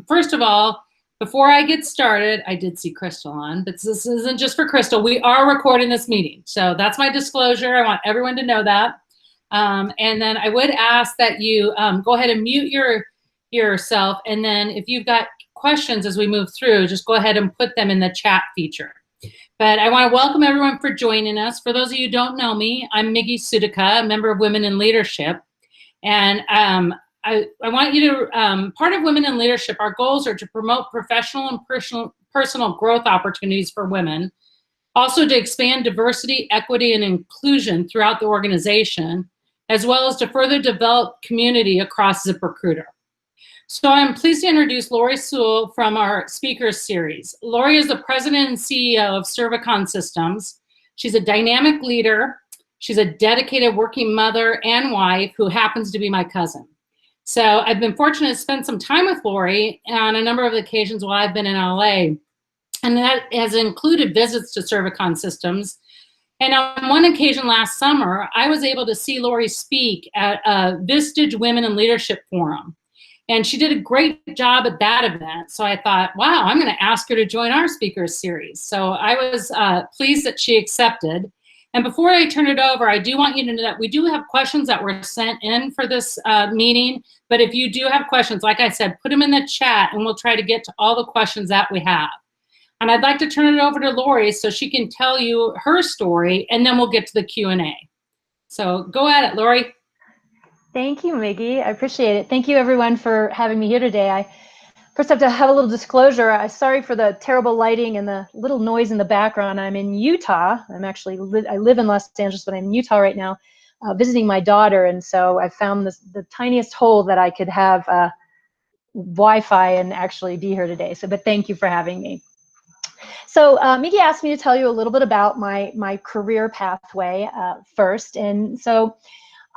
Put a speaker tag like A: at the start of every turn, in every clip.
A: first of all, before I get started, I did see Crystal on, but this isn't just for Crystal. We are recording this meeting. So that's my disclosure. I want everyone to know that. And then I would ask that you go ahead and mute yourself. And then if you've got questions as we move through, just go ahead and put them in the chat feature. But I want to welcome everyone for joining us. For those of you who don't know me, I'm Miggy Sudica, a member of Women in Leadership. And I want you to, part of Women in Leadership, our goals are to promote professional and personal growth opportunities for women, also to expand diversity, equity, and inclusion throughout the organization, as well as to further develop community across ZipRecruiter. So I'm pleased to introduce Laurie Sewell from our speakers series. Laurie is the president and CEO of Cervicon Systems. She's a dynamic leader. She's a dedicated working mother and wife who happens to be my cousin. So I've been fortunate to spend some time with Laurie on a number of occasions while I've been in LA. And that has included visits to Cervicon Systems. And on one occasion last summer, I was able to see Laurie speak at a Vistage Women in Leadership Forum. And she did a great job at that event. So I thought, wow, I'm going to ask her to join our speakers series. So I was pleased that she accepted. And before I turn it over, I do want you to know that we do have questions that were sent in for this meeting. But if you do have questions, like I said, put them in the chat and we'll try to get to all the questions that we have. And I'd like to turn it over to Laurie so she can tell you her story, and then we'll get to the Q&A. So go at it, Laurie.
B: Thank you, Miggy. I appreciate it. Thank you, everyone, for having me here today. I first have to have a little disclosure. I'm sorry for the terrible lighting and the little noise in the background. I'm in Utah. I live in Los Angeles, but I'm in Utah right now, visiting my daughter. And so I found the tiniest hole that I could have Wi-Fi and actually be here today. But thank you for having me. So Miggy asked me to tell you a little bit about my career pathway first. And so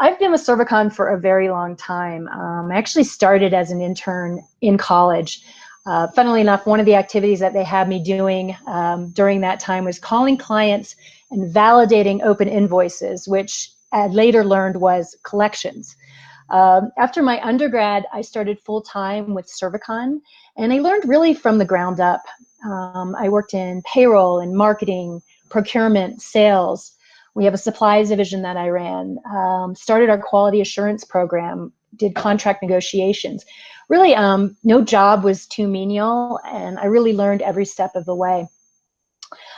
B: I've been with Cervicon for a very long time. I actually started as an intern in college. Funnily enough, one of the activities that they had me doing during that time was calling clients and validating open invoices, which I later learned was collections. After my undergrad, I started full-time with Cervicon, and I learned really from the ground up. I worked in payroll and marketing, procurement, sales. We have a supplies division that I ran, started our quality assurance program, did contract negotiations. Really, no job was too menial, and I really learned every step of the way.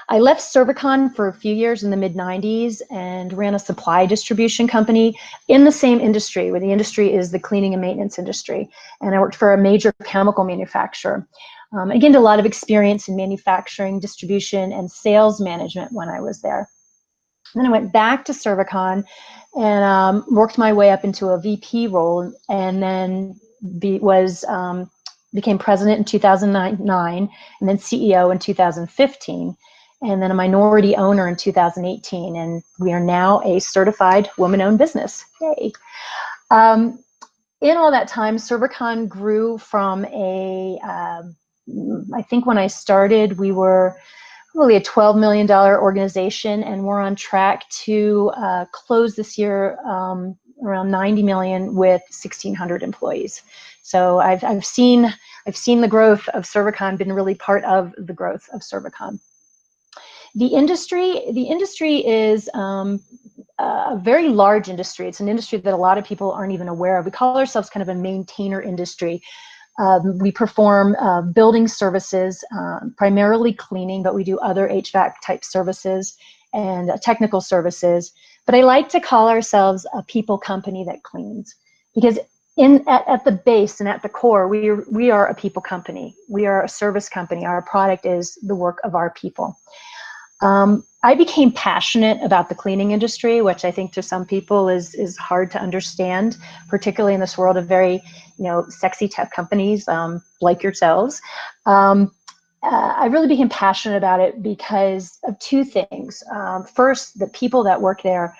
B: I left Cervicon for a few years in the mid-90s and ran a supply distribution company in the same industry, where the industry is the cleaning and maintenance industry. And I worked for a major chemical manufacturer. I gained a lot of experience in manufacturing, distribution, and sales management when I was there. Then I went back to Cervicon and worked my way up into a VP role, and then became president in 2009, and then CEO in 2015, and then a minority owner in 2018, and we are now a certified woman-owned business. Yay! In all that time, Cervicon grew from I think when I started, we were really a $12 million organization, and we're on track to close this year around 90 million with 1,600 employees. So I've seen the growth of Cervicon, been really part of the growth of Cervicon. The industry is a very large industry. It's an industry that a lot of people aren't even aware of. We call ourselves kind of a maintainer industry. We perform building services, primarily cleaning, but we do other HVAC type services and technical services. But I like to call ourselves a people company that cleans, because at the base and at the core, we are a people company. We are a service company. Our product is the work of our people. I became passionate about the cleaning industry, which I think to some people is hard to understand, particularly in this world of very, sexy tech companies like yourselves. I really became passionate about it because of two things. First, the people that work there,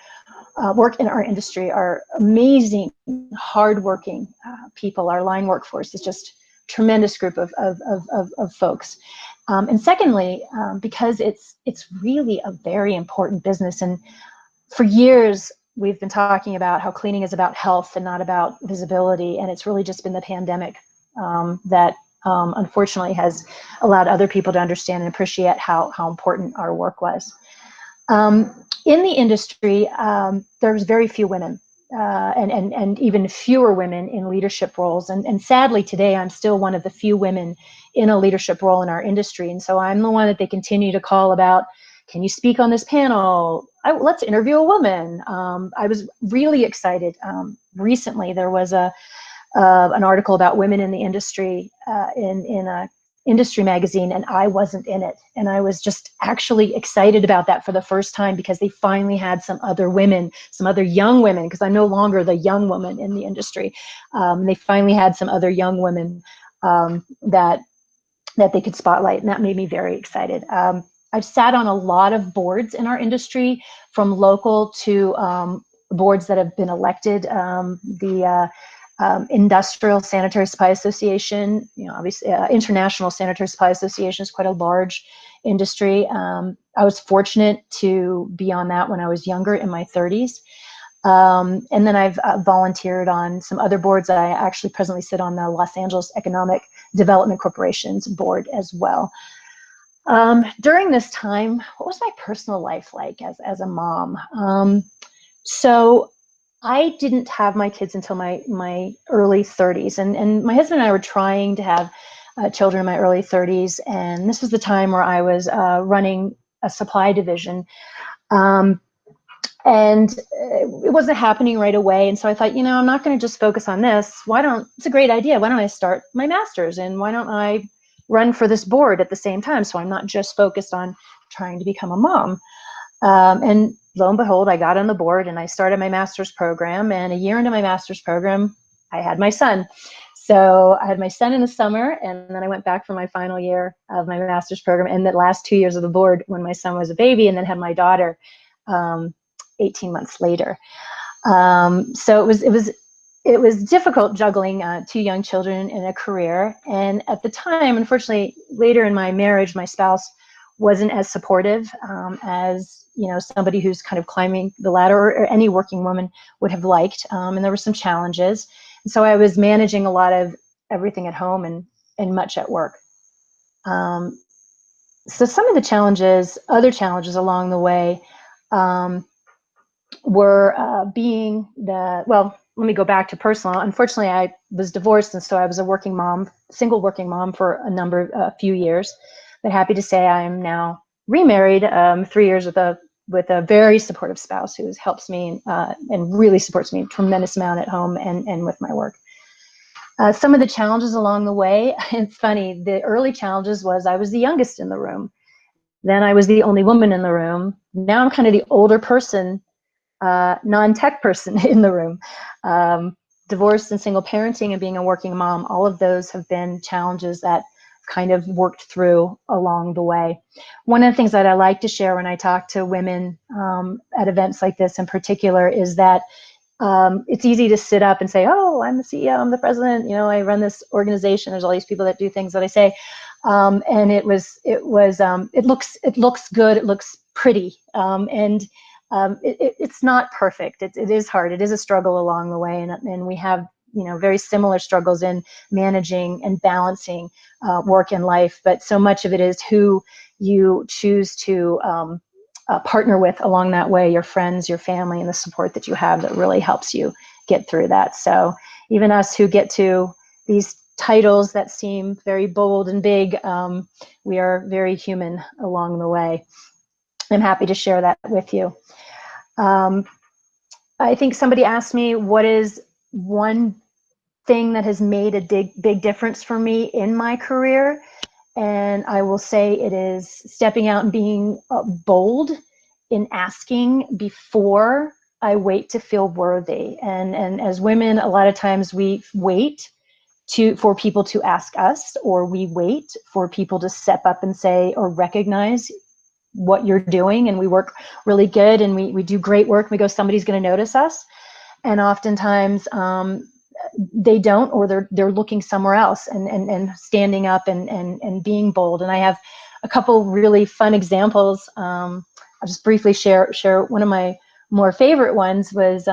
B: work in our industry, are amazing, hardworking people. Our line workforce is just a tremendous group of folks. And secondly, because it's really a very important business. And for years, we've been talking about how cleaning is about health and not about visibility. And it's really just been the pandemic that unfortunately has allowed other people to understand and appreciate how important our work was. In the industry, there's very few women, and even fewer women in leadership roles. And sadly, today, I'm still one of the few women in a leadership role in our industry. And so I'm the one that they continue to call about, can you speak on this panel? Let's interview a woman. I was really excited. Recently, there was an article about women in the industry in a industry magazine, and I wasn't in it. And I was just actually excited about that for the first time, because they finally had some other women, some other young women, because I'm no longer the young woman in the industry. They finally had some other young women that they could spotlight, and that made me very excited. I've sat on a lot of boards in our industry, from local to boards that have been elected. The Industrial Sanitary Supply Association, obviously International Sanitary Supply Association is quite a large industry. I was fortunate to be on that when I was younger, in my 30s. And then I've volunteered on some other boards. I actually presently sit on the Los Angeles Economic Development Corporation's board as well. During this time, what was my personal life like as a mom? So I didn't have my kids until my early 30s, and my husband and I were trying to have children in my early 30s, and this was the time where I was running a supply division, and it wasn't happening right away. And so I thought, I'm not going to just focus on this. It's a great idea. Why don't I start my master's, and why don't I run for this board at the same time, so I'm not just focused on trying to become a mom. And lo and behold, I got on the board and I started my master's program. And a year into my master's program, I had my son. So I had my son in the summer, and then I went back for my final year of my master's program, and the last 2 years of the board when my son was a baby, and then had my daughter 18 months later. So it was difficult juggling two young children in a career. And at the time, unfortunately, later in my marriage, my spouse wasn't as supportive as somebody who's kind of climbing the ladder, or any working woman would have liked. And there were some challenges. And so I was managing a lot of everything at home and much at work. So some of the other challenges along the way were let me go back to personal. Unfortunately, I was divorced, and so I was a single working mom for a few years. But happy to say I am now remarried, 3 years with a very supportive spouse who helps me and really supports me a tremendous amount at home and with my work. Some of the challenges along the way, it's funny, the early challenges was I was the youngest in the room. Then I was the only woman in the room. Now I'm kind of the older person, non-tech person in the room. Divorce and single parenting and being a working mom, all of those have been challenges that kind of worked through along the way. One of the things that I like to share when I talk to women at events like this in particular is that it's easy to sit up and say, oh, I'm the CEO, I'm the president, I run this organization, there's all these people that do things that I say. And it looks good, it looks pretty. And it's not perfect. It is hard. It is a struggle along the way. And we have, very similar struggles in managing and balancing work and life. But so much of it is who you choose to partner with along that way, your friends, your family, and the support that you have that really helps you get through that. So even us who get to these titles that seem very bold and big, we are very human along the way. I'm happy to share that with you. I think somebody asked me, what is one thing that has made a big difference for me in my career? And I will say it is stepping out and being bold in asking before I wait to feel worthy. And as women, a lot of times we wait for people to ask us, or we wait for people to step up and say or recognize what you're doing, and we work really good and we do great work, and we go, somebody's going to notice us. And oftentimes they don't, or they're looking somewhere else and standing up and being bold. And I have a couple really fun examples. I'll just briefly share. One of my more favorite ones was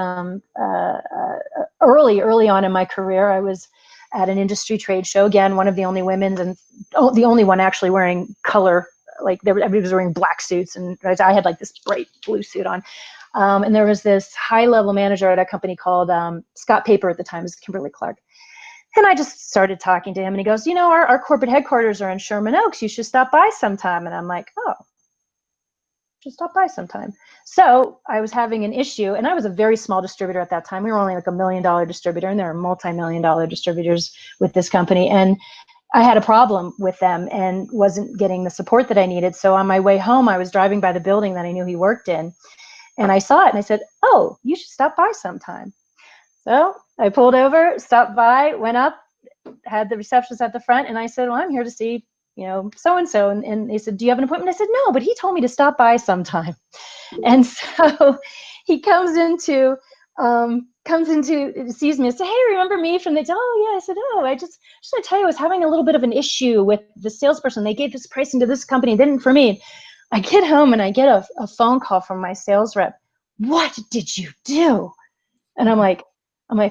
B: early on in my career. I was at an industry trade show. Again, one of the only women, and the only one actually wearing color. Like everybody was wearing black suits, and I had like this bright blue suit on. And there was this high-level manager at a company called Scott Paper at the time, it was Kimberly Clark. And I just started talking to him, and he goes, our corporate headquarters are in Sherman Oaks. You should stop by sometime. And I'm like, oh, just stop by sometime. So I was having an issue, and I was a very small distributor at that time. We were only like $1 million distributor, and there are multi-million-dollar distributors with this company. And I had a problem with them and wasn't getting the support that I needed. So on my way home, I was driving by the building that I knew he worked in, and I saw it, and I said, oh, you should stop by sometime. So I pulled over, stopped by, went up, had the receptionist at the front, and I said, well, I'm here to see, so-and-so. And they said, do you have an appointment? I said, no, but he told me to stop by sometime. And so he comes into, sees me and said, hey, remember me from the, oh yeah. I said, oh, I just want to tell you, I was having a little bit of an issue with the salesperson. They gave this pricing to this company, didn't for me. I get home and I get a phone call from my sales rep. What did you do? And I'm like,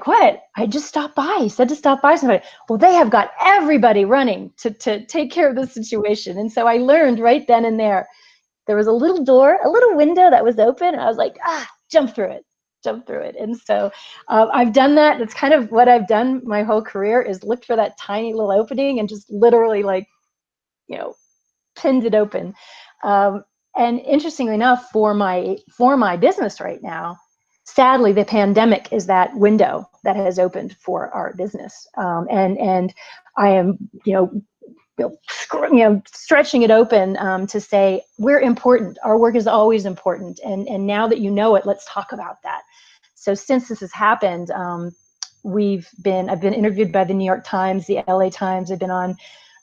B: what? I just stopped by. He said to stop by somebody. Well, they have got everybody running to take care of the situation. And so I learned right then and there was a little door, a little window that was open. And I was like, jump through it. And so I've done that. That's kind of what I've done my whole career, is look for that tiny little opening and just literally pinned it open. And interestingly enough, for my business right now, sadly, the pandemic is that window that has opened for our business. And I am, stretching it open to say we're important. Our work is always important. And now that you know it, let's talk about that. So since this has happened, I've been interviewed by the New York Times, the LA Times. I've been on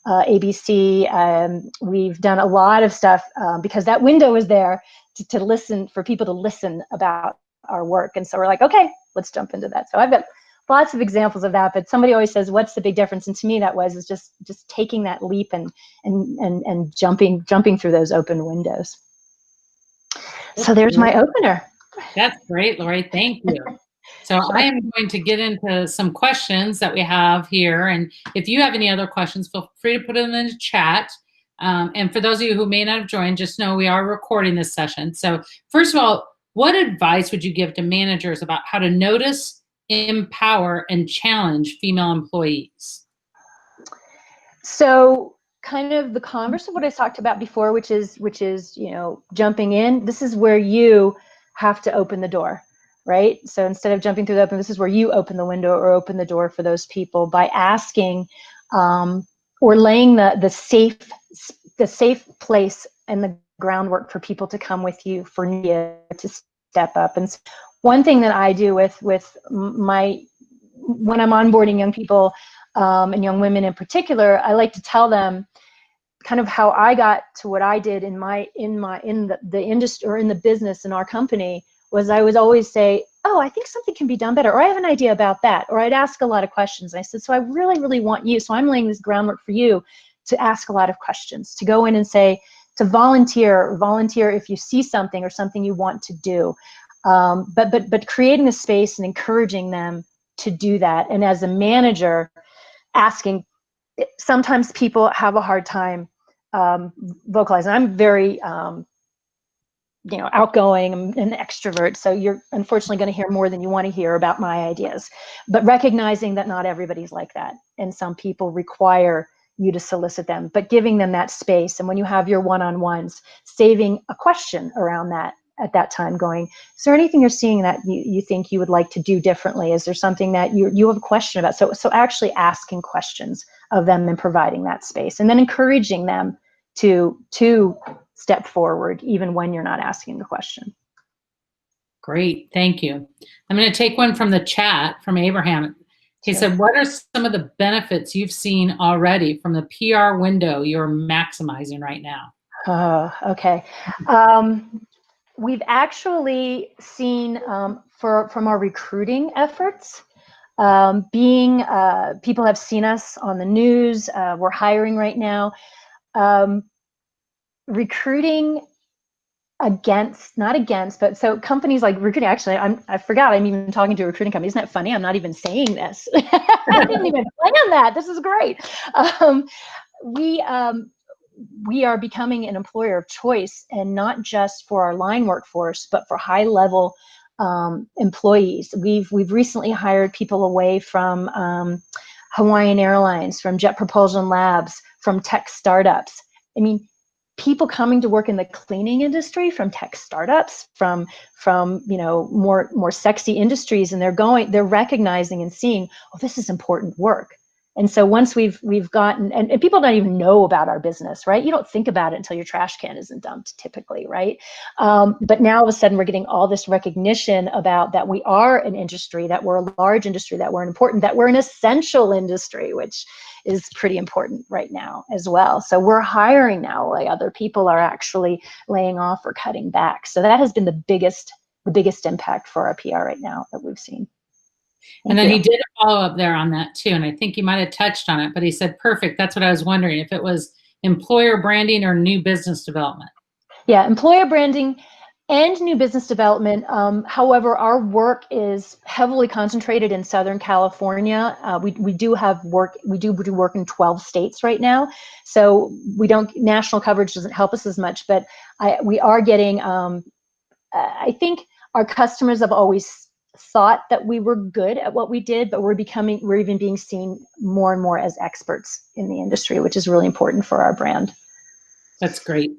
B: ABC. We've done a lot of stuff because that window is there to listen, for people to listen about our work. And so we're like, okay, let's jump into that. So I've got lots of examples of that, but somebody always says, what's the big difference? And to me, that is just taking that leap and jumping through those open windows. So there's my opener.
A: That's great, Laurie. Thank you. So I am going to get into some questions that we have here. And if you have any other questions, feel free to put them in the chat. And for those of you who may not have joined, just know we are recording this session. So first of all, what advice would you give to managers about how to notice, empower, and challenge female employees?
B: So kind of the converse of what I talked about before, which is jumping in. This is where you have to open the door, right? So instead of jumping through the open, this is where you open the window or open the door for those people by asking or laying the safe place and the groundwork for people to come with you, for you to step up. And one thing that I do when I'm onboarding young people and young women in particular, I like to tell them kind of how I got to what I did in the industry or in the business in our company. Was I would always say, oh, I think something can be done better, or I have an idea about that, or I'd ask a lot of questions. And I said, so I really, really want you, so I'm laying this groundwork for you to ask a lot of questions, to go in and say, to volunteer if you see something or something you want to do. But creating a space and encouraging them to do that. And as a manager, asking, sometimes people have a hard time vocalizing. I'm very outgoing and an extrovert, so you're unfortunately going to hear more than you want to hear about my ideas. But recognizing that not everybody's like that, and some people require you to solicit them, but giving them that space. And when you have your one-on-ones, saving a question around that at that time, going, is there anything you're seeing that you think you would like to do differently? Is there something that you have a question about? So actually asking questions of them and providing that space, and then encouraging them to step forward even when you're not asking the question.
A: Great, thank you. I'm going to take one from the chat from Abraham. He said, what are some of the benefits you've seen already from the PR window you're maximizing right now?
B: Okay. We've actually seen from our recruiting efforts, people have seen us on the news. We're hiring right now. Recruiting not against, but so companies like recruiting, actually, I forgot I'm even talking to a recruiting company. Isn't that funny? I'm not even saying this. I didn't even plan that. This is great. We are becoming an employer of choice, and not just for our line workforce, but for high level employees. We've recently hired people away from Hawaiian Airlines, from Jet Propulsion Labs, from tech startups. I mean, people coming to work in the cleaning industry from tech startups, from more sexy industries, and they're recognizing and seeing, oh, this is important work. And so once we've gotten, and people don't even know about our business, right? You don't think about it until your trash can isn't dumped, typically, right? But now all of a sudden we're getting all this recognition about that we are an industry, that we're a large industry, that we're important, that we're an essential industry, which is pretty important right now as well. So we're hiring now, like other people are actually laying off or cutting back. So that has been the biggest impact for our PR right now that we've seen.
A: And then he did a follow-up there on that too, and I think you might have touched on it, but he said, perfect. That's what I was wondering, if it was employer branding or new business development.
B: Yeah, employer branding and new business development. However, our work is heavily concentrated in Southern California. We do have work. We do work in 12 states right now, so national coverage doesn't help us as much. But we are getting. I think our customers have always thought that we were good at what we did, but we're even being seen more and more as experts in the industry, which is really important for our brand.
A: That's great.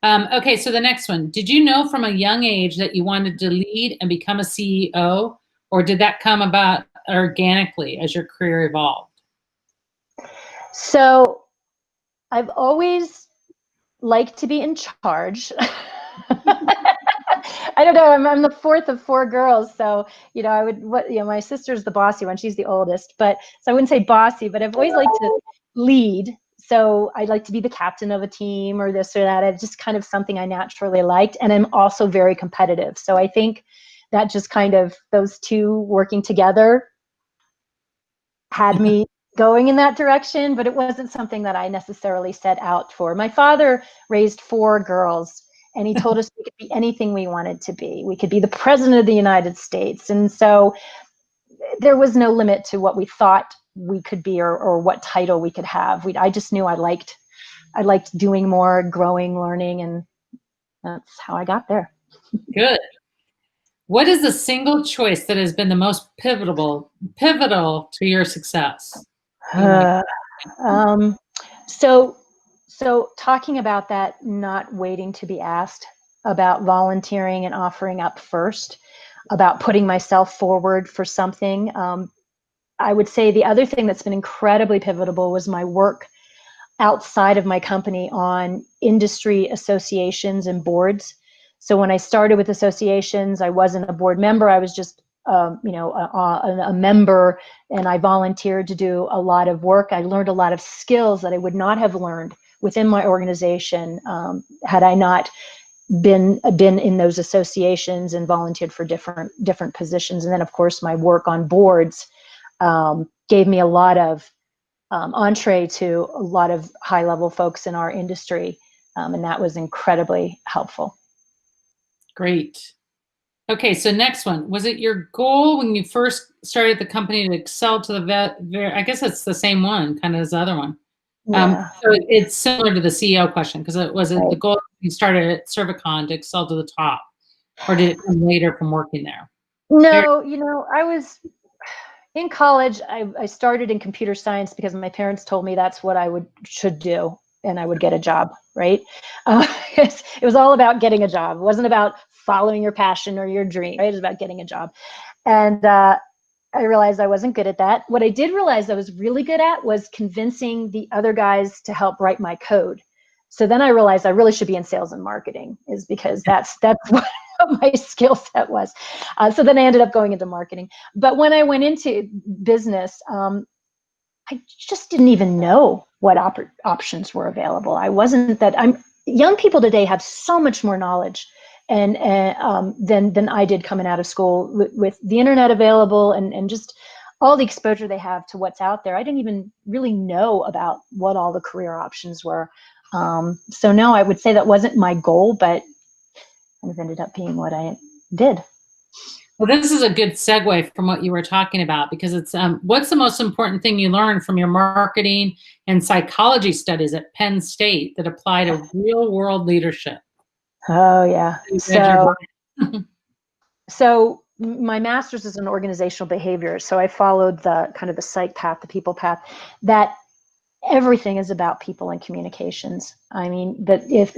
A: Okay, so the next one. Did you know from a young age that you wanted to lead and become a CEO, or did that come about organically as your career evolved?
B: So I've always liked to be in charge. I don't know. I'm the fourth of four girls, so my sister's the bossy one. She's the oldest, so I wouldn't say bossy, but I've always liked to lead. So I'd like to be the captain of a team or this or that. It's just kind of something I naturally liked, and I'm also very competitive. So I think that just kind of those two working together had me going in that direction, but it wasn't something that I necessarily set out for. My father raised four girls, and he told us we could be anything we wanted to be. We could be the president of the United States. And so there was no limit to what we thought we could be or what title we could have. I just knew I liked doing more, growing, learning, and that's how I got there.
A: Good. What is the single choice that has been the most pivotal to your success?
B: So talking about that, not waiting to be asked, about volunteering and offering up first, about putting myself forward for something. I would say the other thing that's been incredibly pivotal was my work outside of my company on industry associations and boards. So when I started with associations, I wasn't a board member. I was just a member, and I volunteered to do a lot of work. I learned a lot of skills that I would not have learned within my organization had I not been in those associations and volunteered for different positions. And then, of course, my work on boards gave me a lot of entree to a lot of high-level folks in our industry, and that was incredibly helpful.
A: Great. Okay, so next one. Was it your goal when you first started the company to excel to I guess it's the same one, kind of as the other one.
B: Yeah.
A: So it's similar to the CEO question, because it was
B: Right.
A: the goal you started at Cervicon to excel to the top, or did it come later from working there?
B: No, I was in college. I started in computer science because my parents told me that's what I should do, and I would get a job, right? It was all about getting a job. It wasn't about following your passion or your dream, right? It was about getting a job. And I realized I wasn't good at that. What I did realize I was really good at was convincing the other guys to help write my code. So then I realized I really should be in sales and marketing, is because that's what my skill set was. So then I ended up going into marketing. But when I went into business, I just didn't even know what options were available. Young people today have so much more knowledge than I did coming out of school, with the internet available and just all the exposure they have to what's out there. I didn't even really know about what all the career options were. So no, I would say that wasn't my goal, but kind of ended up being what I did.
A: Well, this is a good segue from what you were talking about, because it's what's the most important thing you learned from your marketing and psychology studies at Penn State that apply to real world leadership?
B: Oh yeah.
A: You read your book.
B: So my master's is in organizational behavior. So I followed the kind of the psych path, the people path, that everything is about people and communications. I mean, that if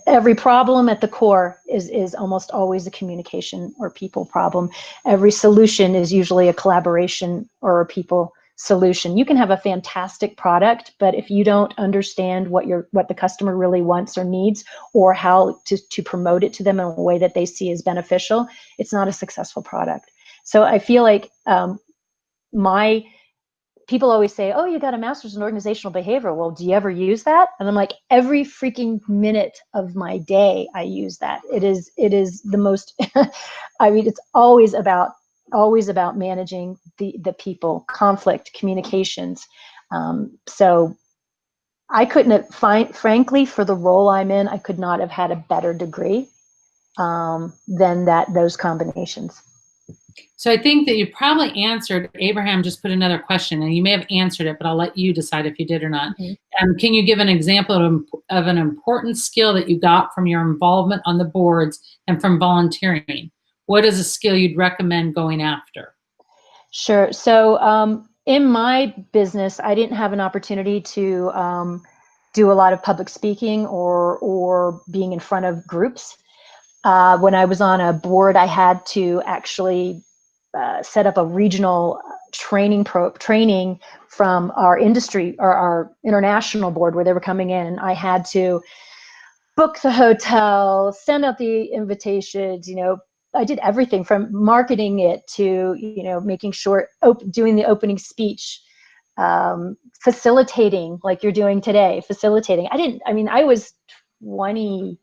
B: every problem at the core is almost always a communication or people problem. Every solution is usually a collaboration or a people solution. You can have a fantastic product, but if you don't understand what the customer really wants or needs, or how to promote it to them in a way that they see as beneficial, it's not a successful product. So I feel like people always say, oh, you got a master's in organizational behavior. Well, do you ever use that? And I'm like, every freaking minute of my day, I use that. It is the most, I mean, it's always about managing the people, conflict, communications. So I couldn't have, frankly, for the role I'm in, I could not have had a better degree than those combinations.
A: So I think that you probably answered, Abraham just put another question, and you may have answered it, but I'll let you decide if you did or not.
B: Mm-hmm.
A: Can you give an example of an important skill that you got from your involvement on the boards and from volunteering? What is a skill you'd recommend going after?
B: Sure. So in my business, I didn't have an opportunity to do a lot of public speaking or being in front of groups. When I was on a board, I had to actually set up a regional training from our industry or our international board where they were coming in. And I had to book the hotel, send out the invitations, I did everything from marketing it to, making sure, doing the opening speech, facilitating like you're doing today, facilitating. I was 27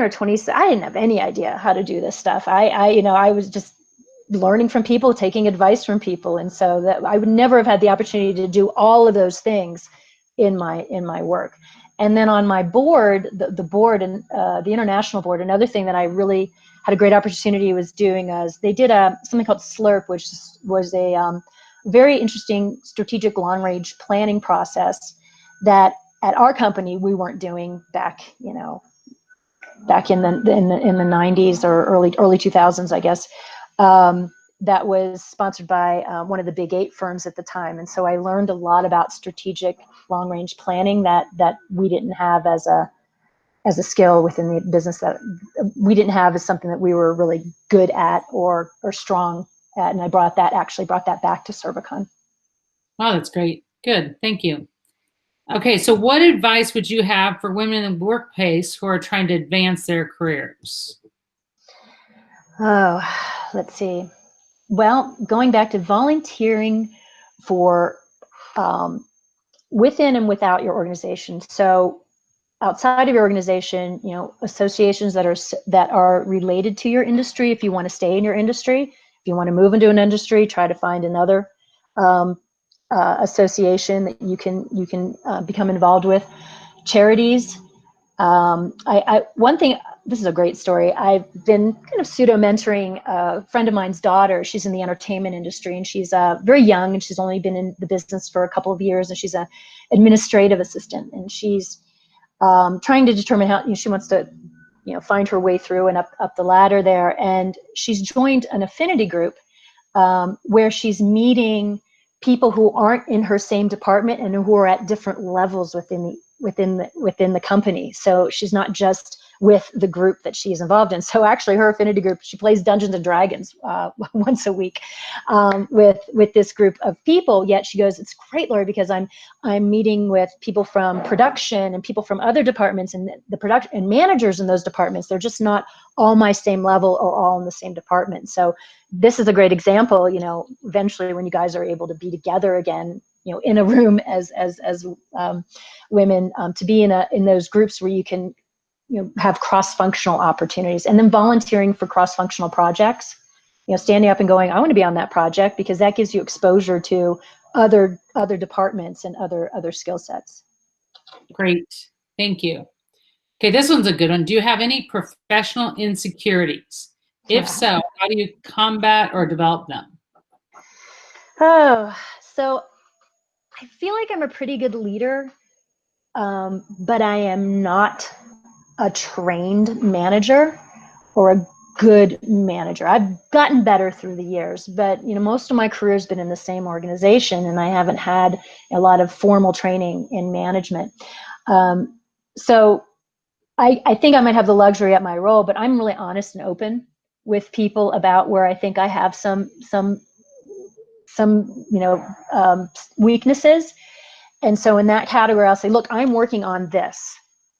B: or 27. I didn't have any idea how to do this stuff. I was just learning from people, taking advice from people. And so that I would never have had the opportunity to do all of those things in my work. And then on my board, the board and the international board, another thing that I really had a great opportunity was doing they did something called SLRP, which was a very interesting strategic long range planning process that at our company we weren't doing back in the 90s or early 2000s, I guess. That was sponsored by one of the big 8 firms at the time. And so I learned a lot about strategic long range planning that we didn't have as a skill within the business, that we didn't have as something that we were really good at or strong at. And I brought that back to Cervicon.
A: Wow, that's great. Good. Thank you. Okay, so what advice would you have for women in the workplace who are trying to advance their careers?
B: Oh, let's see. Well, going back to volunteering for within and without your organization. So outside of your organization, associations that are related to your industry. If you want to stay in your industry, if you want to move into an industry, try to find another association that you can become involved with. Charities. One thing. This is a great story. I've been kind of pseudo mentoring a friend of mine's daughter. She's in the entertainment industry, and she's very young, and she's only been in the business for a couple of years, and she's an administrative assistant, and she's trying to determine how she wants to, find her way through and up the ladder there. And she's joined an affinity group where she's meeting people who aren't in her same department and who are at different levels within the company. So she's not just with the group that she's involved in. So actually her affinity group, she plays Dungeons and Dragons once a week with this group of people. Yet she goes, it's great, Laurie, because I'm meeting with people from production and people from other departments, and the production and managers in those departments. They're just not all my same level or all in the same department. So this is a great example, eventually when you guys are able to be together again, in a room as women, to be in those groups where you can, have cross-functional opportunities. And then volunteering for cross-functional projects, standing up and going, I want to be on that project, because that gives you exposure to other departments and other skill sets.
A: Great. Thank you. Okay, this one's a good one. Do you have any professional insecurities? If so, how do you combat or develop them?
B: Oh, so I feel like I'm a pretty good leader, but I am not a trained manager or a good manager. I've gotten better through the years, but most of my career has been in the same organization, and I haven't had a lot of formal training in management. So I think I might have the luxury at my role, but I'm really honest and open with people about where I think I have some weaknesses. And so in that category, I'll say, look, I'm working on this.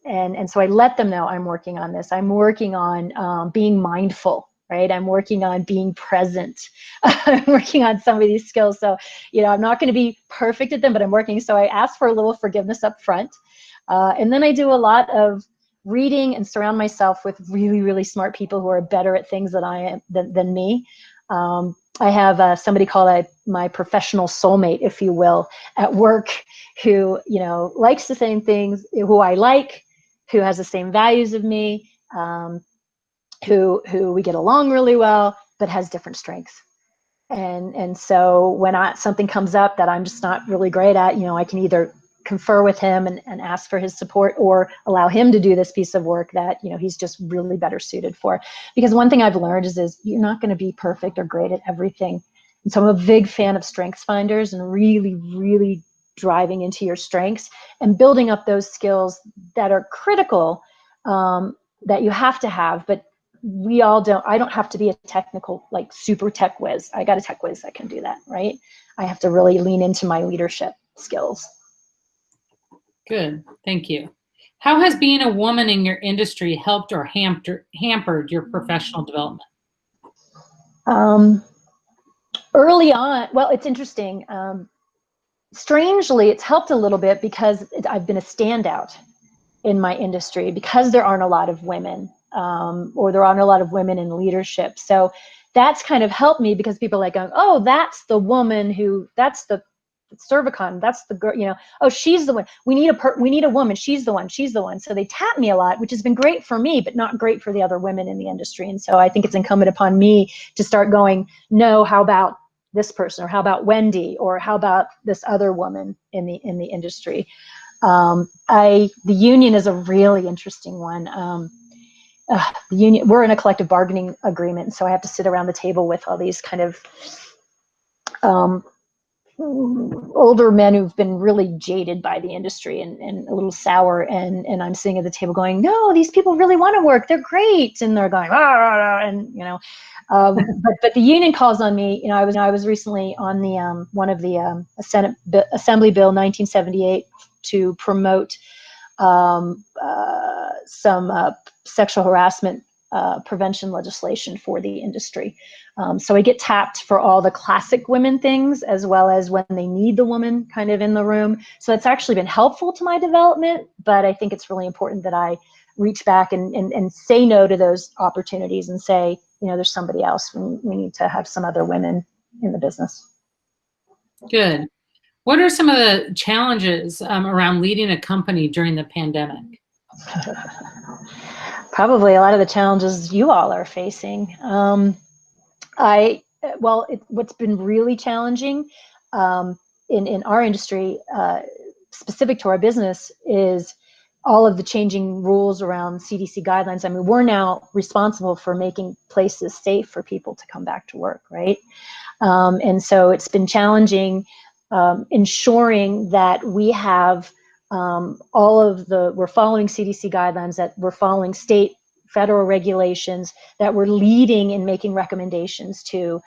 B: And so I let them know I'm working on this. I'm working on being mindful, right? I'm working on being present. I'm working on some of these skills. So, I'm not going to be perfect at them, but I'm working. So I ask for a little forgiveness up front. And then I do a lot of reading and surround myself with really, really smart people who are better at things than I am than me. I have somebody called my professional soulmate, if you will, at work, who likes the same things, who I like, who has the same values of me, who we get along really well, but has different strengths. And so when something comes up that I'm just not really great at, I can either confer with him and ask for his support, or allow him to do this piece of work that he's just really better suited for. Because one thing I've learned is you're not going to be perfect or great at everything. And so I'm a big fan of strengths finders and really, really driving into your strengths and building up those skills that are critical, that you have to have, but I don't have to be a technical, like super tech whiz. I got a tech whiz that can do that, right? I have to really lean into my leadership skills.
A: Good, thank you. How has being a woman in your industry helped or hampered your professional development?
B: Early on, well, it's interesting. Strangely, it's helped a little bit because I've been a standout in my industry, because there aren't a lot of women, or there aren't a lot of women in leadership. So that's kind of helped me, because people are like going, oh, that's the woman that's the cervicon, that's the girl, oh, she's the one. We need a woman. She's the one. So they tap me a lot, which has been great for me, but not great for the other women in the industry. And so I think it's incumbent upon me to start going, no, how about this person, or how about Wendy, or how about this other woman in the industry. The union is a really interesting one. The union, we're in a collective bargaining agreement, so I have to sit around the table with all these kind of older men who've been really jaded by the industry and a little sour, and I'm sitting at the table going, no, these people really want to work, they're great, and they're going, and but the union calls on me. I was recently on the one of the Senate Assembly Bill 1978 to promote some sexual harassment prevention legislation for the industry. So I get tapped for all the classic women things, as well as when they need the woman kind of in the room. So it's actually been helpful to my development, but I think it's really important that I reach back and say no to those opportunities and say, there's somebody else. We need to have some other women in the business.
A: Good. What are some of the challenges around leading a company during the pandemic?
B: Probably a lot of the challenges you all are facing. What's been really challenging in our industry, specific to our business, is all of the changing rules around CDC guidelines. I mean, we're now responsible for making places safe for people to come back to work, right? And so it's been challenging ensuring that we have we're following CDC guidelines, that we're following state, federal regulations, that we're leading in making recommendations to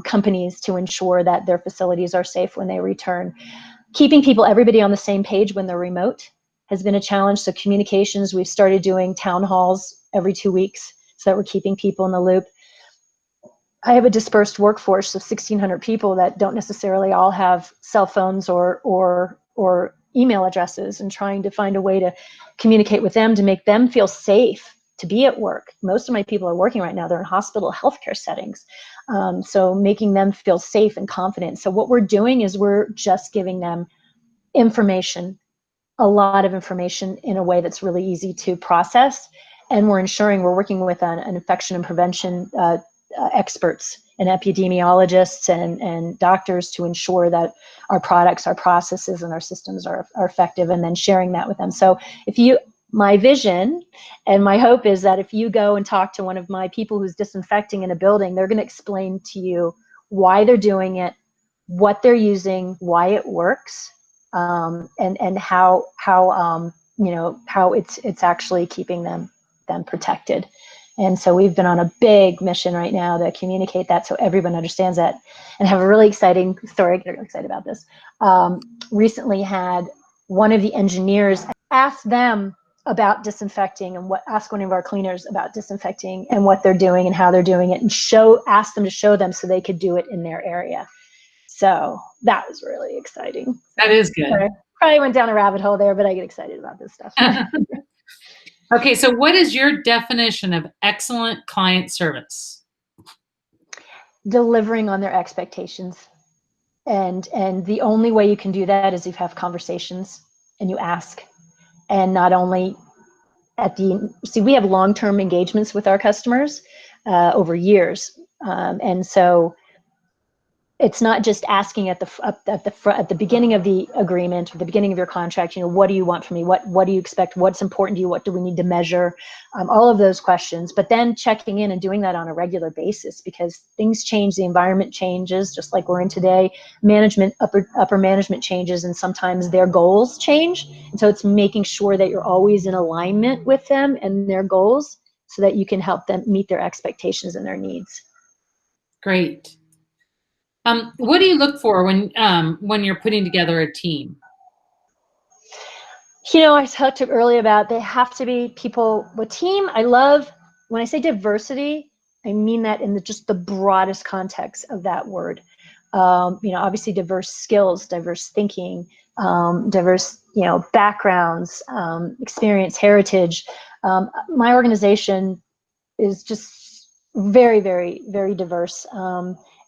B: companies to ensure that their facilities are safe when they return. Keeping everybody on the same page when they're remote has been a challenge. So communications, we've started doing town halls every 2 weeks so that we're keeping people in the loop. I have a dispersed workforce of 1,600 people that don't necessarily all have cell phones or email addresses, and trying to find a way to communicate with them to make them feel safe to be at work. Most of my people are working right now. They're in hospital healthcare settings. So making them feel safe and confident. So what we're doing is we're just giving them information a lot of information in a way that's really easy to process. And we're ensuring we're working with an infection and prevention experts and epidemiologists and doctors to ensure that our products, our processes, and our systems are effective, and then sharing that with them. So my vision and my hope is that if you go and talk to one of my people who's disinfecting in a building, they're going to explain to you why they're doing it, what they're using, why it works, and how it's actually keeping them protected. And so we've been on a big mission right now to communicate that so everyone understands that, and have a really exciting story. I get really excited about this. Recently had one of the engineers ask them about disinfecting, and ask one of our cleaners about disinfecting and what they're doing and how they're doing it, and ask them to show them so they could do it in their area. So that was really exciting.
A: That is good.
B: Probably went down a rabbit hole there, but I get excited about this stuff.
A: Okay, so what is your definition of excellent client service?
B: Delivering on their expectations. And the only way you can do that is if you have conversations and you ask. And not only we have long-term engagements with our customers over years. And so it's not just asking at the beginning of the agreement or the beginning of your contract, what do you want from me? What do you expect? What's important to you? What do we need to measure? All of those questions, but then checking in and doing that on a regular basis, because things change, the environment changes, just like we're in today. Upper management changes, and sometimes their goals change. And so it's making sure that you're always in alignment with them and their goals so that you can help them meet their expectations and their needs.
A: Great. What do you look for when you're putting together a team?
B: I talked earlier about they have to be people. The team, I love, when I say diversity, I mean that in just the broadest context of that word. Obviously diverse skills, diverse thinking, diverse, backgrounds, experience, heritage. My organization is just very, very, very diverse.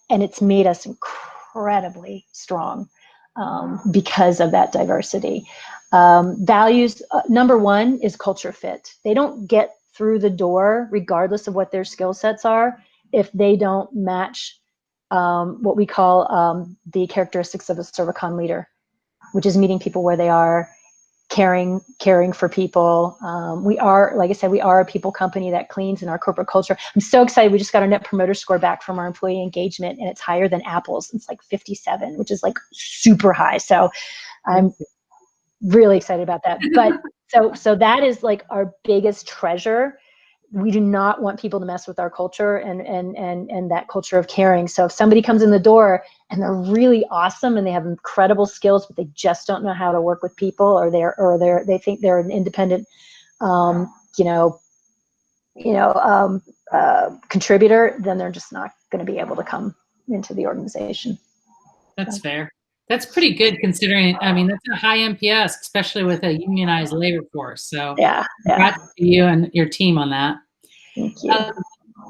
B: And it's made us incredibly strong because of that diversity. Values, number one is culture fit. They don't get through the door, regardless of what their skill sets are, if they don't match what we call the characteristics of a Cervicon leader, which is meeting people where they are, caring for people. We are, like I said, we are a people company that cleans in our corporate culture. I'm so excited. We just got our net promoter score back from our employee engagement, and it's higher than Apple's. It's like 57, which is like super high. So I'm really excited about that. But so that is like our biggest treasure. We do not want people to mess with our culture and that culture of caring. So if somebody comes in the door and they're really awesome and they have incredible skills, but they just don't know how to work with people, or they think they're an independent, contributor, then they're just not going to be able to come into the organization.
A: That's fair. That's pretty good considering, that's a high NPS, especially with a unionized labor force. So
B: yeah.
A: Congrats to you and your team on that.
B: Thank you.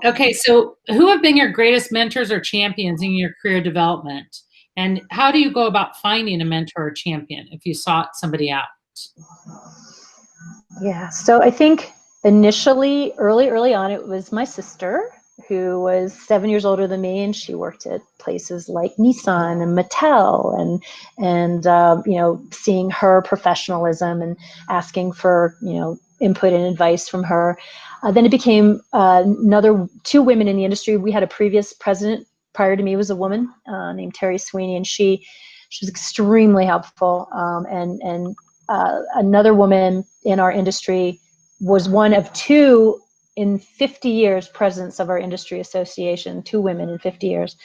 A: Okay, so who have been your greatest mentors or champions in your career development? And how do you go about finding a mentor or champion if you sought somebody out?
B: Yeah, so I think initially, early on, it was my sister, who was 7 years older than me, and she worked at places like Nissan and Mattel, and seeing her professionalism and asking for input and advice from her. Then it became another two women in the industry. We had a previous president prior to me, was a woman named Terry Sweeney, and she was extremely helpful. And another woman in our industry was one of two in 50 years presidents of our industry association, 2 women in 50 years.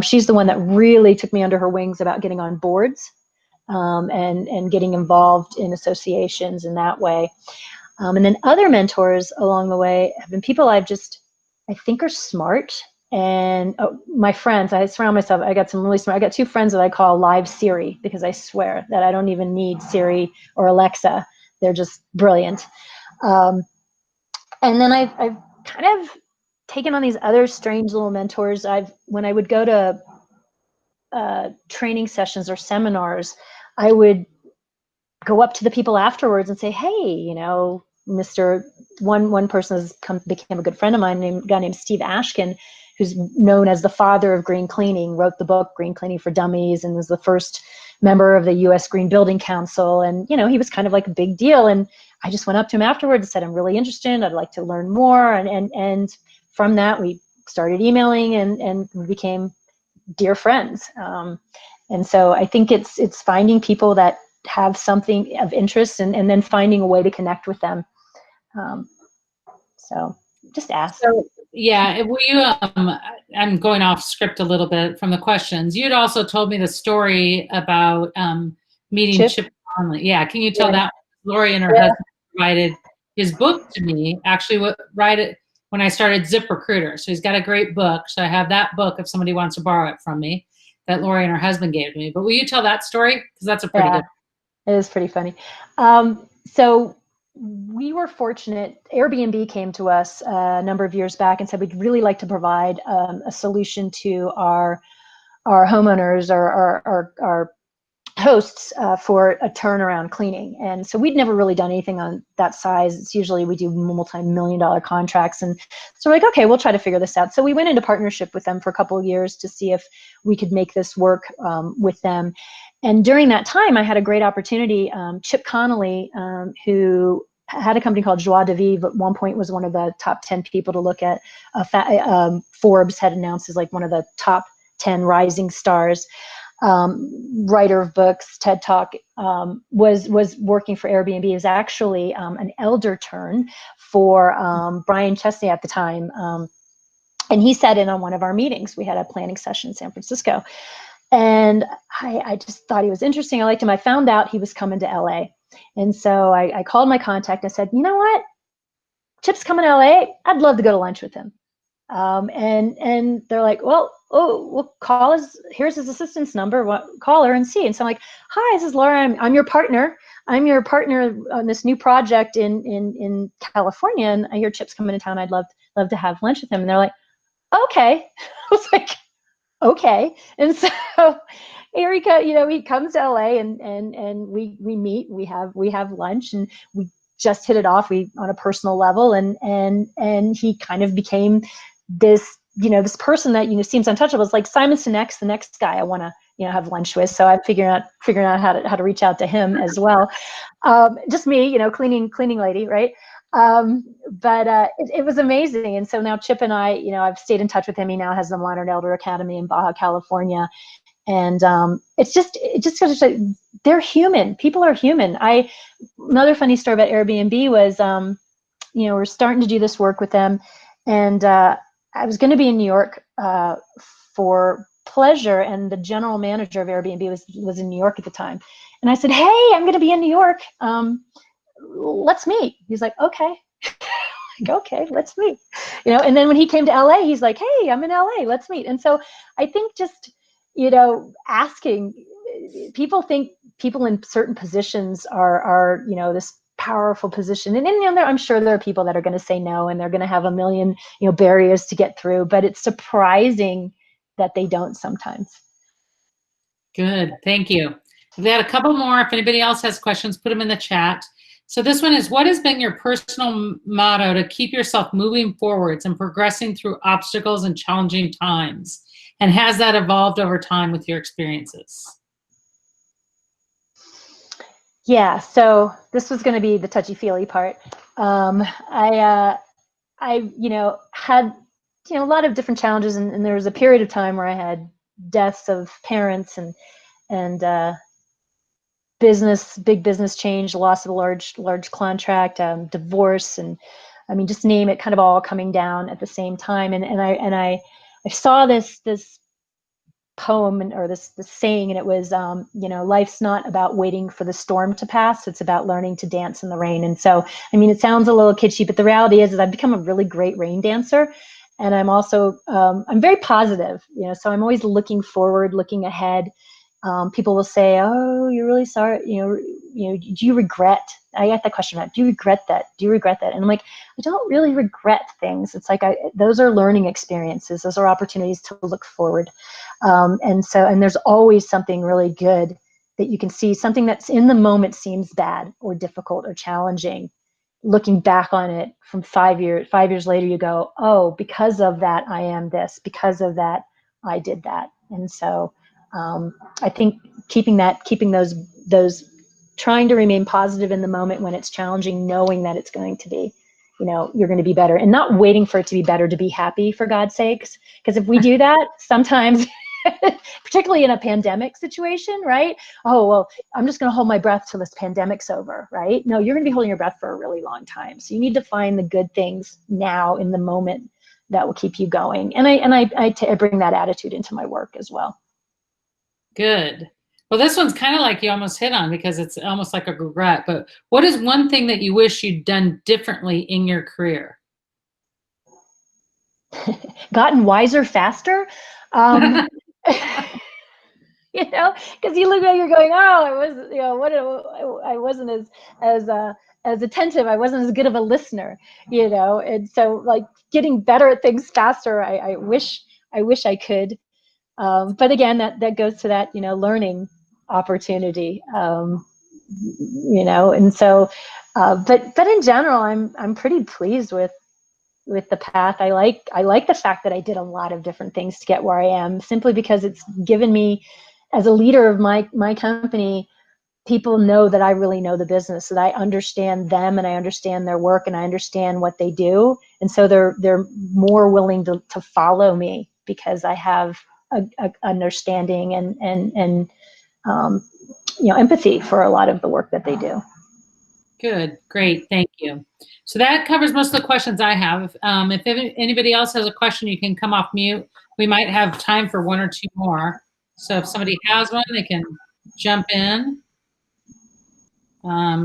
B: She's the one that really took me under her wings about getting on boards and getting involved in associations in that way. And then other mentors along the way have been people I think are smart. And my friends, I surround myself, I got some really smart, I got 2 friends that I call Live Siri, because I swear that I don't even need Siri or Alexa. They're just brilliant. And then I've kind of taken on these other strange little mentors. When I would go to training sessions or seminars, I would go up to the people afterwards and say, hey, you know, Mr. One person has became a good friend of mine, a guy named Steve Ashkin, who's known as the father of green cleaning, wrote the book Green Cleaning for Dummies, and was the first member of the U.S. Green Building Council. And, you know, he was kind of like a big deal. And I just went up to him afterwards and said, I'm really interested. I'd like to learn more. And from that, we started emailing and we became dear friends. And so I think it's finding people that have something of interest and then finding a way to connect with them. So just ask.
A: So, yeah, will you, I'm going off script a little bit from the questions. You'd also told me the story about meeting Chip Conley. Yeah, can you tell that? Laurie and her husband provided his book to me, actually write it when I started ZipRecruiter. So he's got a great book. So I have that book if somebody wants to borrow it from me, that Laurie and her husband gave me. But will you tell that story? Because that's a pretty good.
B: It is pretty funny. So we were fortunate. Airbnb came to us a number of years back and said we'd really like to provide a solution to our homeowners or our hosts for a turnaround cleaning. And so we'd never really done anything on that size. It's usually we do multi-million-dollar contracts. And so we're like, okay, we'll try to figure this out. So we went into partnership with them for a couple of years to see if we could make this work with them. And during that time, I had a great opportunity. Chip Conley, who had a company called Joie de Vivre, at one point was one of the top 10 people to look at. Forbes had announced as like one of the top 10 rising stars. Writer of books, TED Talk, was working for Airbnb, is actually an elder turn for Brian Chesney at the time. And he sat in on one of our meetings. We had a planning session in San Francisco. And I just thought he was interesting. I liked him. I found out he was coming to LA. And so I called my contact. I said, you know what? Chip's coming to LA. I'd love to go to lunch with him. And they're like, well, call his, here's his assistant's number, call her and see. And so I'm like, hi, this is Laura. I'm your partner. I'm your partner on this new project in California. And I hear Chip's coming to town. I'd love to have lunch with him. And they're like, okay. I was like, okay. And so Erica, you know, he comes to LA and we meet, we have lunch, and we just hit it off on a personal level. And he kind of became this, you know, this person that, you know, seems untouchable. It's like Simon Sinek's the next guy I want to, you know, have lunch with. So I'm figuring out how to reach out to him as well. Just me, you know, cleaning lady, right? But it was amazing. And so now Chip and I, you know, I've stayed in touch with him. He now has the Modern Elder Academy in Baja California. And it just goes to show they're human. People are human. Another funny story about Airbnb was, you know, we're starting to do this work with them, and I was going to be in New York for pleasure, and the general manager of Airbnb was in New York at the time. And I said, hey, I'm going to be in New York. Let's meet. He's like, okay. Like, okay, let's meet. You know, and then when he came to LA, he's like, hey, I'm in LA, let's meet. And so I think just, you know, asking, people think people in certain positions are, you know, this powerful position. And you know, I'm sure there are people that are going to say no, and they're going to have a million, you know, barriers to get through, but it's surprising that they don't sometimes.
A: Good, thank you. We've got a couple more. If anybody else has questions, put them in the chat. So this one is, what has been your personal motto to keep yourself moving forwards and progressing through obstacles and challenging times? And has that evolved over time with your experiences?
B: Yeah, so this was going to be the touchy-feely part. I you know, had, you know, a lot of different challenges, and there was a period of time where I had deaths of parents and big business change, loss of a large contract, divorce, and I mean, just name it, kind of all coming down at the same time. And I saw this poem or this saying, and it was, you know, life's not about waiting for the storm to pass, it's about learning to dance in the rain. And so, I mean, it sounds a little kitschy, but the reality is I've become a really great rain dancer. And I'm also, I'm very positive, you know, so I'm always looking forward, looking ahead. People will say, oh, you're really sorry, you know, do you regret? I get that question, do you regret that? Do you regret that? And I'm like, I don't really regret things. It's like, those are learning experiences. Those are opportunities to look forward. And there's always something really good that you can see something that's in the moment seems bad or difficult or challenging. Looking back on it from 5 years later, you go, oh, because of that, I am this. Because of that, I did that. And so I think keeping those, trying to remain positive in the moment when it's challenging, knowing that it's going to be, you're going to be better, and not waiting for it to be better to be happy, for God's sakes. Because if we do that, sometimes, particularly in a pandemic situation, right? Oh, well, I'm just going to hold my breath till this pandemic's over, right? No, you're going to be holding your breath for a really long time. So you need to find the good things now in the moment that will keep you going. And I bring that attitude into my work as well.
A: Good. Well, this one's kind of like you almost hit on, because it's almost like a regret, but what is one thing that you wish you'd done differently in your career?
B: Gotten wiser faster. Because you look at, you're going, oh, I was, I wasn't as attentive. I wasn't as good of a listener, and so like getting better at things faster. I wish I could. But again, that goes to that, learning opportunity, and so, but in general, I'm pretty pleased with the path. I like the fact that I did a lot of different things to get where I am, simply because it's given me, as a leader of my company, people know that I really know the business, that I understand them and I understand their work and I understand what they do. And so they're more willing to follow me because I have a understanding and empathy for a lot of the work that they do.
A: Good. Great. Thank you. So that covers most of the questions I have. If anybody else has a question, you can come off mute. We might have time for one or two more. So if somebody has one, they can jump in.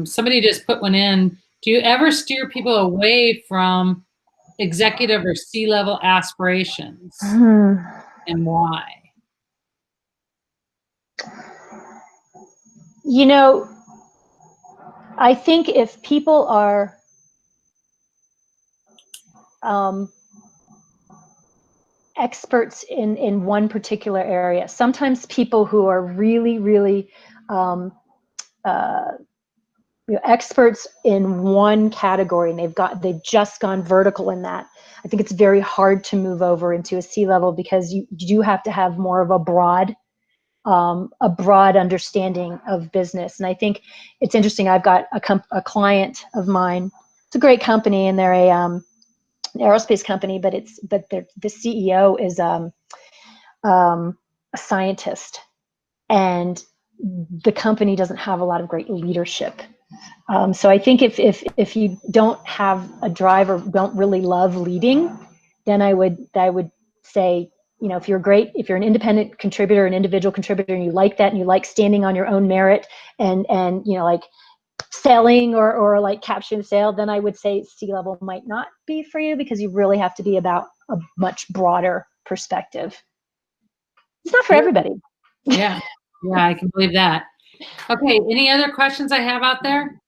A: Somebody just put one in. Do you ever steer people away from executive or C-level aspirations? And why?
B: I think if people are experts in one particular area, sometimes people who are really, really experts in one category, and they've just gone vertical in that, I think it's very hard to move over into a C-level, because you do have to have more of a broad understanding of business. And I think it's interesting. I've got a client of mine. It's a great company, and they're an aerospace company, but the CEO is a scientist, and the company doesn't have a lot of great leadership. So I think if you don't have a drive or don't really love leading, then I would say, if you're an independent contributor, an individual contributor, and you like that, and you like standing on your own merit and like selling or like capturing the sale, then I would say C-level might not be for you, because you really have to be about a much broader perspective. It's not for everybody.
A: Yeah, I can believe that. Okay, any other questions I have out there?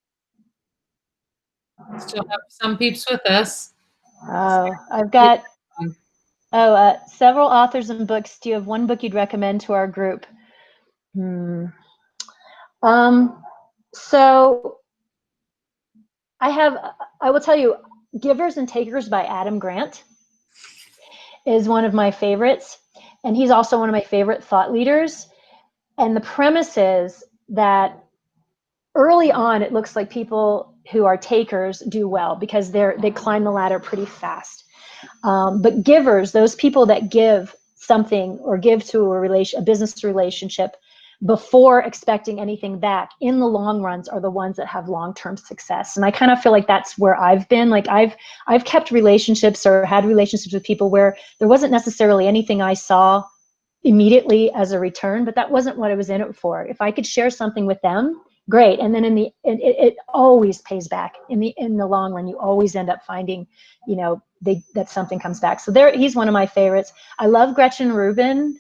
A: Still have some peeps with us.
B: I've got several authors and books. Do you have one book you'd recommend to our group? So I will tell you, Givers and Takers by Adam Grant is one of my favorites. And he's also one of my favorite thought leaders. And the premise is that early on, it looks like people who are takers do well, because they climb the ladder pretty fast. But givers, those people that give something or give to a business relationship before expecting anything back, in the long runs, are the ones that have long-term success. And I kind of feel like that's where I've been. Like I've kept relationships or had relationships with people where there wasn't necessarily anything I saw immediately as a return, but that wasn't what I was in it for. If I could share something with them, great. And then it always pays back in the long run. You always end up finding, that something comes back. So he's one of my favorites. I love Gretchen Rubin.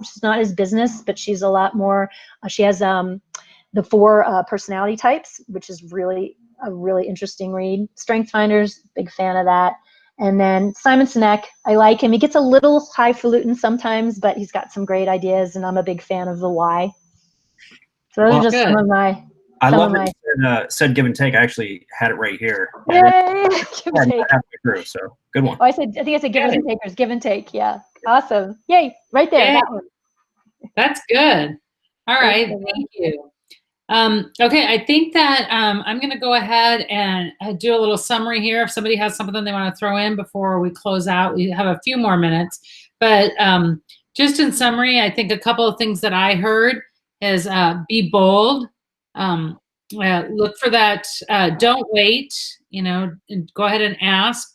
B: She's not as business, but she's a lot more. She has the 4 personality types, which is really a really interesting read. Strength Finders, big fan of that. And then Simon Sinek, I like him. He gets a little highfalutin sometimes, but he's got some great ideas, and I'm a big fan of the why. So those
C: Well,
B: are just
A: good.
B: some of my.
C: I
B: some
C: love
B: of
C: that
B: my.
C: you said give and take. I actually had it right here.
B: Yay! Give and
C: I'm
B: take.
C: halfway through, so good one.
B: Oh, I think I said givers and takers. Give and take. Yeah. Awesome. Yay! Right there.
A: Yay.
B: That one.
A: That's good. All right.
B: Thanks,
A: Thank you. Okay, I think that I'm going to go ahead and do a little summary here. If somebody has something they want to throw in before we close out, we have a few more minutes. But just in summary, I think a couple of things that I heard is be bold. Look for that. Don't wait. And go ahead and ask.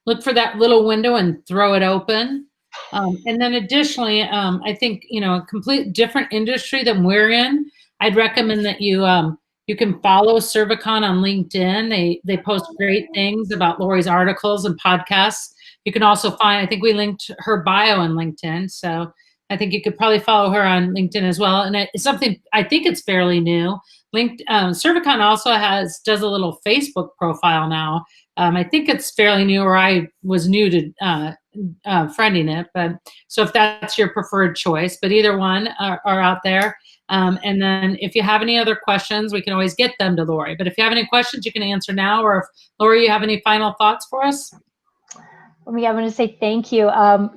A: Look for that little window and throw it open. And then additionally, I think, a complete different industry than we're in. I'd recommend that you can follow Cervicon on LinkedIn. They post great things about Laurie's articles and podcasts. You can also find, I think we linked her bio on LinkedIn. So I think you could probably follow her on LinkedIn as well. And it's something, I think it's fairly new. Cervicon also does a little Facebook profile now. I think it's fairly new, or I was new to friending it. But so if that's your preferred choice, but either one are out there. And then if you have any other questions, we can always get them to Laurie. But if you have any questions, you can answer now. Or if Laurie, you have any final thoughts for us?
B: Yeah, I'm going to say thank you.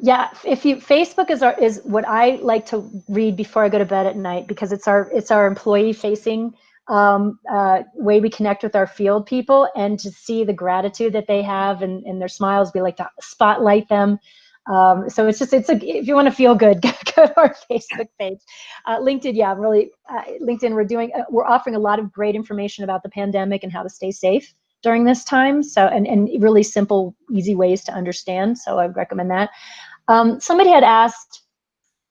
B: Yeah, Facebook is what I like to read before I go to bed at night, because it's our employee facing way we connect with our field people, and to see the gratitude that they have and their smiles, we like to spotlight them. So if you want to feel good, go to our Facebook page. LinkedIn, yeah, really, LinkedIn, we're offering a lot of great information about the pandemic and how to stay safe during this time. So, and really simple, easy ways to understand. So I would recommend that. Somebody had asked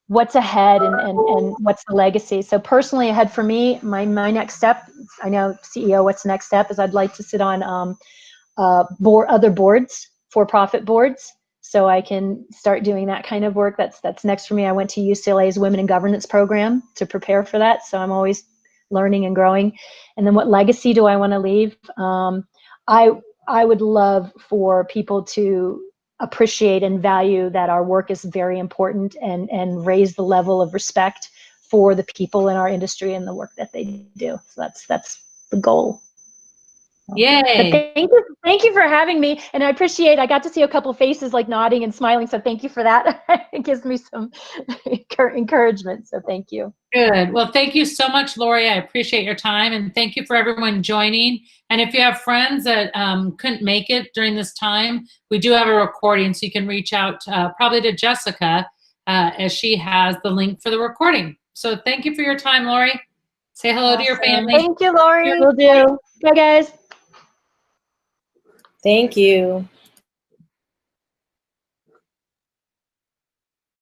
B: what's ahead and what's the legacy. So personally ahead for me, my next step, I know CEO, what's the next step is I'd like to sit on other boards, for-profit boards, so I can start doing that kind of work. That's next for me. I went to UCLA's Women in Governance program to prepare for that. So I'm always learning and growing. And then what legacy do I want to leave? I would love for people to appreciate and value that our work is very important, and raise the level of respect for the people in our industry and the work that they do. So that's the goal.
A: Yay.
B: But thank you for having me, and I got to see a couple faces like nodding and smiling, so thank you for that. It gives me some encouragement, so thank you.
A: Good. Well, thank you so much, Laurie. I appreciate your time, and thank you for everyone joining. And if you have friends that couldn't make it during this time, we do have a recording, so you can reach out probably to Jessica, as she has the link for the recording. So thank you for your time, Laurie. Say hello to your family.
B: Thank you, Laurie. Will do. Bye, guys.
D: Thank you.